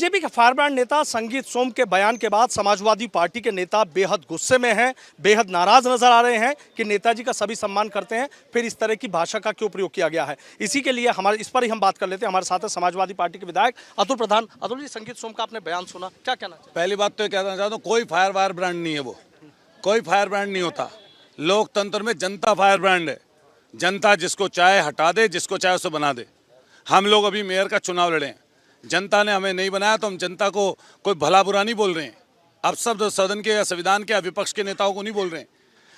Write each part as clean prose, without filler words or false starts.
BJP के firebrand नेता संगीत सोम के बयान के बाद समाजवादी पार्टी के नेता बेहद गुस्से में हैं, बेहद नाराज नजर आ रहे हैं कि नेताजी का सभी सम्मान करते हैं, फिर इस तरह की भाषा का क्यों प्रयोग किया गया है। इसी के लिए इस पर ही हम बात कर लेते हैं। हमारे साथ है समाजवादी पार्टी के विधायक अतुल प्रधान। अतुल जी, संगीत सोम का आपने बयान सुना, क्या कहना चाहिए? पहली बात तो ये कहना चाहता हूँ, कोई फायर ब्रांड नहीं है, वो कोई फायर ब्रांड नहीं होता। लोकतंत्र में जनता फायर ब्रांड है। जनता जिसको चाहे हटा दे, जिसको चाहे उसे बना दे। हम लोग अभी मेयर का चुनाव लड़े हैं, जनता ने हमें नहीं बनाया तो हम जनता को कोई भला बुरा नहीं बोल रहे हैं। अब सब सदन के या संविधान के या विपक्ष के नेताओं को नहीं बोल रहे हैं।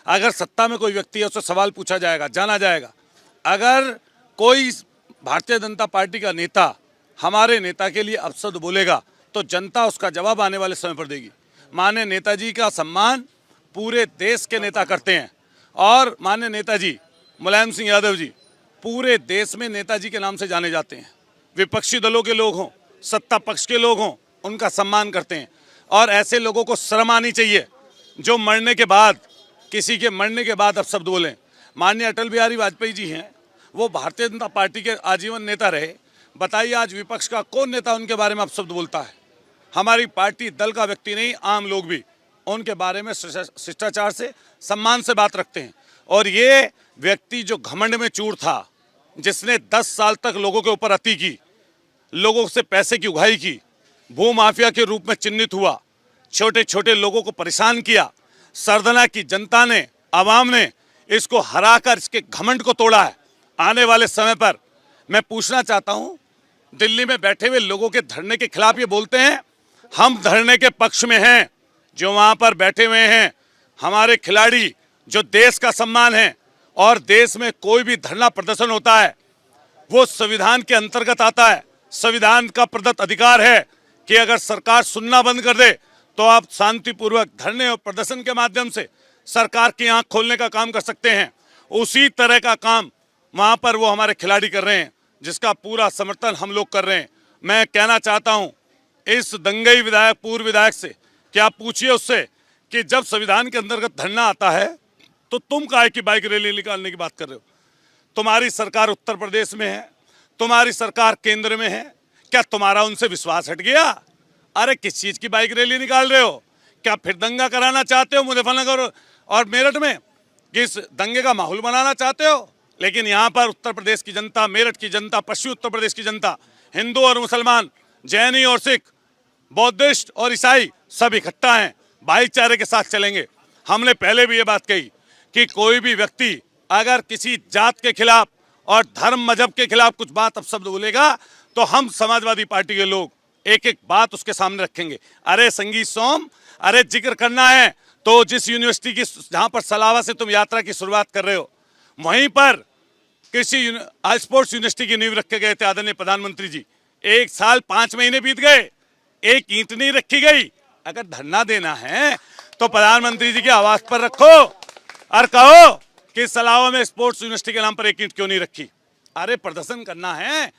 अगर सत्ता में कोई व्यक्ति है उससे सवाल पूछा जाएगा, जाना जाएगा। अगर कोई भारतीय जनता पार्टी का नेता हमारे नेता के लिए अपशब्द बोलेगा तो जनता उसका जवाब आने वाले समय पर देगी। माननीय नेताजी का सम्मान पूरे देश के नेता करते हैं और माननीय नेताजी मुलायम सिंह यादव जी पूरे देश में नेताजी के नाम से जाने जाते हैं। विपक्षी दलों के लोग हों, सत्ता पक्ष के लोग हों, उनका सम्मान करते हैं। और ऐसे लोगों को शर्म आनी चाहिए जो मरने के बाद, किसी के मरने के बाद अपशब्द बोलें। माननीय अटल बिहारी वाजपेयी जी हैं, वो भारतीय जनता पार्टी के आजीवन नेता रहे। बताइए आज विपक्ष का कौन नेता उनके बारे में अपशब्द बोलता है? हमारी पार्टी दल का व्यक्ति नहीं, आम लोग भी उनके बारे में शिष्टाचार से, सम्मान से बात रखते हैं। और ये व्यक्ति जो घमंड में चूर था, जिसने 10 साल तक लोगों के ऊपर अति की, लोगों से पैसे की उगाही की, भू माफिया के रूप में चिन्हित हुआ, छोटे छोटे लोगों को परेशान किया, सरदना की जनता ने, आवाम ने इसको हराकर इसके घमंड को तोड़ा है। आने वाले समय पर मैं पूछना चाहता हूं, दिल्ली में बैठे हुए लोगों के धरने के खिलाफ ये बोलते हैं हम धरने के पक्ष में हैं। जो वहां पर बैठे हुए हैं हमारे खिलाड़ी, जो देश का सम्मान है, और देश में कोई भी धरना प्रदर्शन होता है वो संविधान के अंतर्गत आता है। संविधान का प्रदत्त अधिकार है कि अगर सरकार सुनना बंद कर दे तो आप शांतिपूर्वक धरने और प्रदर्शन के माध्यम से सरकार की आंख खोलने का काम कर सकते हैं। उसी तरह का काम वहां पर वो हमारे खिलाड़ी कर रहे हैं, जिसका पूरा समर्थन हम लोग कर रहे हैं। मैं कहना चाहता हूं इस दंगई विधायक, पूर्व विधायक से कि आप पूछिए उससे कि जब संविधान के अंतर्गत धरना आता है तो तुम काहे की बाइक रैली निकालने की बात कर रहे हो? तुम्हारी सरकार उत्तर प्रदेश में है, तुम्हारी सरकार केंद्र में है, क्या तुम्हारा उनसे विश्वास हट गया? अरे किस चीज की बाइक रैली निकाल रहे हो? क्या फिर दंगा कराना चाहते हो मुजफ्फरनगर और मेरठ में? किस दंगे का माहौल बनाना चाहते हो? लेकिन यहाँ पर उत्तर प्रदेश की जनता, मेरठ की जनता, पश्चिमी उत्तर प्रदेश की जनता, हिंदू और मुसलमान, जैनी और सिख, बौद्धिस्ट और ईसाई सब इकट्ठा हैं, भाईचारे के साथ चलेंगे। हमने पहले भी ये बात कही कि कोई भी व्यक्ति अगर किसी जात के खिलाफ और धर्म मजहब के खिलाफ कुछ बात अपशब्द बोलेगा तो हम समाजवादी पार्टी के लोग एक एक बात उसके सामने रखेंगे। अरे संगीत सोम, अरे जिक्र करना है तो जिस यूनिवर्सिटी की, जहां पर सलावा से तुम यात्रा की शुरुआत कर रहे हो, वहीं पर कृषि स्पोर्ट्स यूनिवर्सिटी की नींव रखे गए थे आदरणीय प्रधानमंत्री जी। 1 साल 5 महीने बीत गए, एक ईंट नहीं रखी गई। अगर धरना देना है तो प्रधानमंत्री जी की आवाज पर रखो और कहो कि सलावा में स्पोर्ट्स यूनिवर्सिटी के नाम पर एक ईंट क्यों नहीं रखी। अरे प्रदर्शन करना है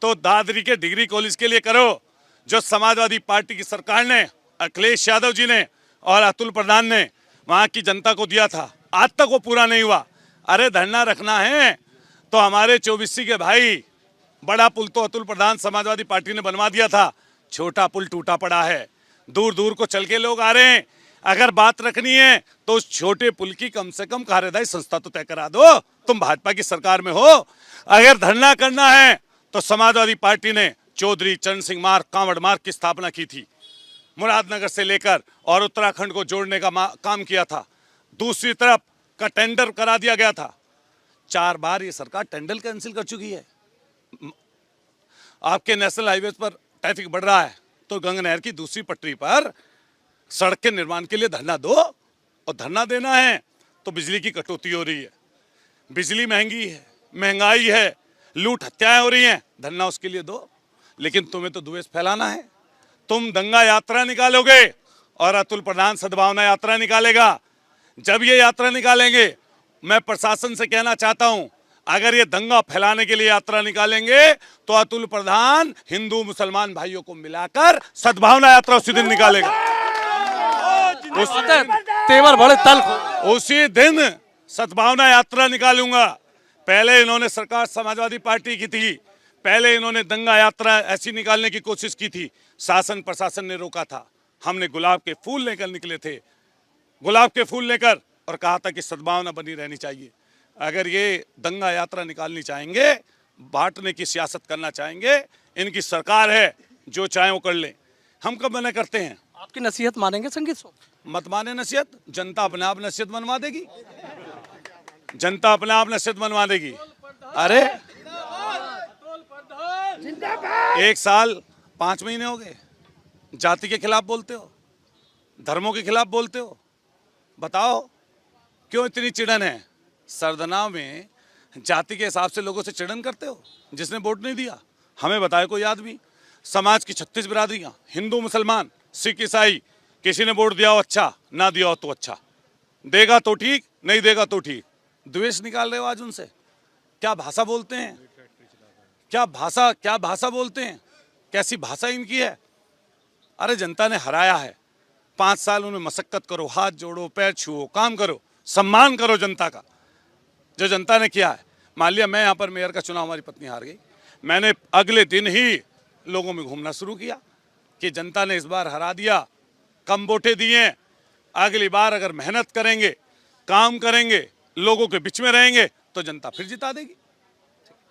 तो दादरी के डिग्री कॉलेज के लिए करो, जो समाजवादी पार्टी की सरकार ने, अखिलेश यादव जी ने और अतुल प्रधान ने वहां की जनता को दिया था, आज तक वो पूरा नहीं हुआ। अरे धरना रखना है तो हमारे 24 के भाई, बड़ा पुल तो अतुल प्रधान समाजवादी पार्टी ने बनवा दिया था, छोटा पुल टूटा पड़ा है, दूर दूर को चल के लोग आ रहे हैं। अगर बात रखनी है तो उस छोटे पुल की कम से कम कार्यदायी संस्था तो तय करा दो। तुम भाजपा की सरकार में हो। अगर धरना करना है तो समाजवादी पार्टी ने चौधरी चरण सिंह मार्ग, कांवड़ मार्ग की स्थापना की थी, मुरादनगर से लेकर और उत्तराखंड को जोड़ने का काम किया था। दूसरी तरफ का टेंडर करा दिया गया था। 4 बार ये सरकार टेंडर कैंसिल कर चुकी है। आपके नेशनल हाईवे पर ट्रैफिक बढ़ रहा है तो गंगा नहर की दूसरी पटरी पर सड़क के निर्माण के लिए धरना दो। और धरना देना है तो बिजली की कटौती हो रही है, बिजली महंगी है, महंगाई है, लूट हत्याएं हो रही हैं, धरना उसके लिए दो। लेकिन तुम्हें तो द्वेष फैलाना है। तुम दंगा यात्रा निकालोगे और अतुल प्रधान सद्भावना यात्रा निकालेगा। जब ये यात्रा निकालेंगे, मैं प्रशासन से कहना चाहता हूं, अगर ये दंगा फैलाने के लिए यात्रा निकालेंगे तो अतुल प्रधान हिंदू मुसलमान भाइयों को मिलाकर सद्भावना यात्रा उसी दिन निकालेगा। तेवर बड़े तल उसी दिन सद्भावना यात्रा निकालूंगा। पहले इन्होंने सरकार समाजवादी पार्टी की थी, पहले इन्होंने दंगा यात्रा ऐसी निकालने की कोशिश की थी, शासन प्रशासन ने रोका था। हमने गुलाब के फूल लेकर निकले थे, गुलाब के फूल लेकर, और कहा था कि सद्भावना बनी रहनी चाहिए। अगर ये दंगा यात्रा निकालनी चाहेंगे, बांटने की सियासत करना चाहेंगे, इनकी सरकार है, जो चाहे वो कर ले। हम कब मना करते हैं? आपकी नसीहत मानेंगे संगीत सोम? मत माने नसीहत, जनता अपने आप नसीहत बनवा देगी, जनता अपने आप नसीहत बनवा देगी। अरे 1 साल 5 महीने हो गए, जाति के खिलाफ बोलते हो, धर्मों के खिलाफ बोलते हो। बताओ क्यों इतनी चिड़न है? सरदना में जाति के हिसाब से लोगों से चिड़न करते हो, जिसने वोट नहीं दिया। हमें बताए कोई आदमी, समाज की 36 बिरादरियां, हिंदू मुसलमान सिख ईसाई, किसी ने वोट दिया हो अच्छा, ना दिया हो तो अच्छा, देगा तो ठीक, नहीं देगा तो ठीक। द्वेष निकाल रहे हो आज उनसे। क्या भाषा बोलते हैं, क्या भाषा बोलते हैं, कैसी भाषा इनकी है। अरे जनता ने हराया है, 5 साल उन्हें मशक्कत करो, हाथ जोड़ो, पैर छुओ, काम करो, सम्मान करो जनता का, जो जनता ने किया है। मान लिया मैं यहाँ पर मेयर का चुनाव, हमारी पत्नी हार गई, मैंने अगले दिन ही लोगों में घूमना शुरू किया कि जनता ने इस बार हरा दिया, कम वोटें दिए, अगली बार अगर मेहनत करेंगे, काम करेंगे, लोगों के बीच में रहेंगे तो जनता फिर जिता देगी।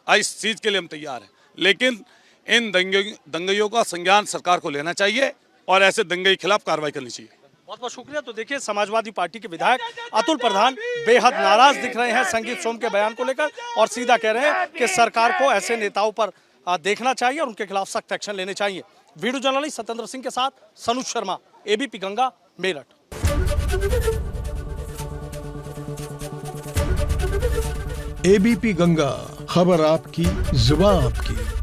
इस चीज़ के लिए हम तैयार हैं, लेकिन इन दंगइयों का संज्ञान सरकार को लेना चाहिए और ऐसे दंगे के खिलाफ कार्रवाई करनी चाहिए। बहुत बहुत शुक्रिया। तो देखिए, समाजवादी पार्टी के विधायक अतुल प्रधान बेहद नाराज दिख रहे हैं संगीत सोम के बयान को लेकर, और सीधा कह रहे हैं कि सरकार को ऐसे नेताओं पर देखना चाहिए और उनके खिलाफ सख्त एक्शन लेने चाहिए। वीडियो जर्नलिस्ट सत्येंद्र सिंह के साथ सनुज शर्मा, एबीपी गंगा, मेरठ। एबीपी गंगा, खबर आपकी, जुबान आपकी।